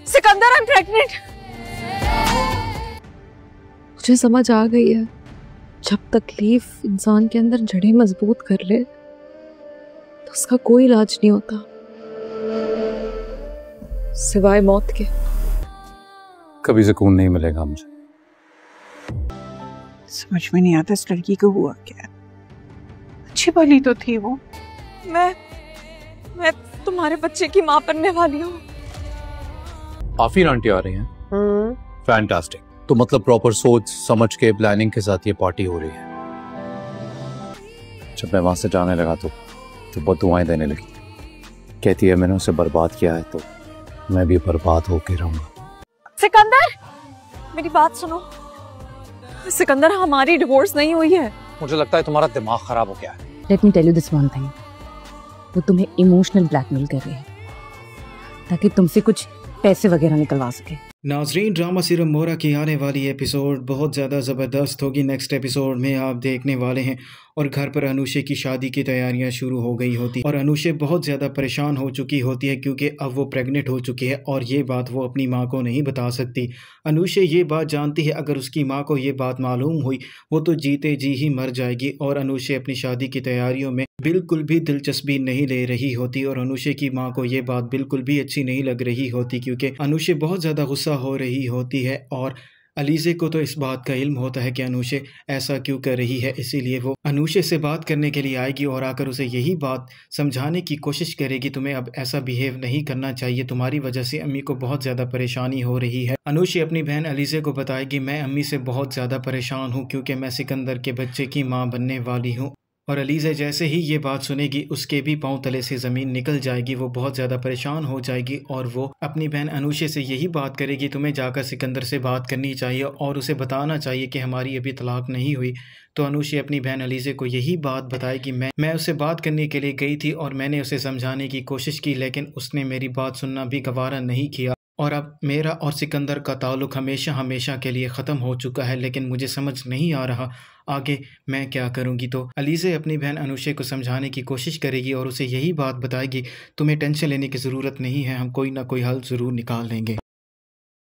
Sikandar, I am pregnant. मुझे समझ आ गई है, जब तकलीफ इंसान के अंदर जड़ें मजबूत कर ले तो उसका कोई इलाज नहीं होता सिवाय मौत के। कभी सुकून नहीं मिलेगा मुझे। समझ में नहीं आता इस लड़की को हुआ क्या। अच्छी भली तो थी वो। मैं तुम्हारे बच्चे की माँ बनने वाली हूँ। आफिर आंटी आ रही हैं। फैंटास्टिक। तो मतलब प्रॉपर सोच समझ के प्लानिंग के साथ ये पार्टी हो रही है। जब मैं वहां से जाने लगा तो बहुत दुआएं देने लगी। कहती है मैंने उसे बर्बाद किया है तो मैं भी बर्बाद होके रहूंगा। सिकंदर, मेरी बात सुनो। सिकंदर, हमारी डिवोर्स नहीं हुई है। मुझे लगता है तुम्हारा दिमाग खराब हो गया है। Let me tell you this one thing, वो तुम्हें इमोशनल ब्लैकमेल कर रही है ताकि तुमसे कुछ पैसे वगैरह निकलवा सके। नाजरीन, ड्रामा सीरम मोहरा की आने वाली एपिसोड बहुत ज़्यादा ज़बरदस्त होगी। नेक्स्ट एपिसोड में आप देखने वाले हैं और घर पर अनुषे की शादी की तैयारियां शुरू हो गई होती और अनुषे बहुत ज़्यादा परेशान हो चुकी होती है क्योंकि अब वो प्रेग्नेंट हो चुकी है और ये बात वो अपनी माँ को नहीं बता सकती। अनुषे ये बात जानती है अगर उसकी माँ को ये बात मालूम हुई वो तो जीते जी ही मर जाएगी और अनुषे अपनी शादी की तैयारियों में बिल्कुल भी दिलचस्पी नहीं ले रही होती और अनुषे की माँ को ये बात बिल्कुल भी अच्छी नहीं लग रही होती क्योंकि अनुषे बहुत ज़्यादा गुस्सा हो रही होती है और अलीज़े को तो इस बात का इल्म होता है कि अनुषे ऐसा क्यों कर रही है। इसीलिए वो अनुषे से बात करने के लिए आएगी और आकर उसे यही बात समझाने की कोशिश करेगी, तुम्हें अब ऐसा बिहेव नहीं करना चाहिए, तुम्हारी वजह से अम्मी को बहुत ज़्यादा परेशानी हो रही है। अनुषे अपनी बहन अलीज़े को बताएगी मैं अम्मी से बहुत ज़्यादा परेशान हूँ क्योंकि मैं सिकंदर के बच्चे की माँ बनने वाली हूँ। और अलीज़ा जैसे ही ये बात सुनेगी उसके भी पांव तले से ज़मीन निकल जाएगी, वो बहुत ज़्यादा परेशान हो जाएगी और वो अपनी बहन अनुषे से यही बात करेगी तुम्हें जाकर सिकंदर से बात करनी चाहिए और उसे बताना चाहिए कि हमारी अभी तलाक नहीं हुई। तो अनुषे अपनी बहन अलीज़े को यही बात बताएगी मैं उससे बात करने के लिए गई थी और मैंने उसे समझाने की कोशिश की लेकिन उसने मेरी बात सुनना भी गवारा नहीं किया और अब मेरा और सिकंदर का ताल्लुक़ हमेशा हमेशा के लिए ख़त्म हो चुका है, लेकिन मुझे समझ नहीं आ रहा आगे मैं क्या करूँगी। तो अलीज़े अपनी बहन अनुषे को समझाने की कोशिश करेगी और उसे यही बात बताएगी तुम्हें टेंशन लेने की ज़रूरत नहीं है, हम कोई ना कोई हल ज़रूर निकाल लेंगे।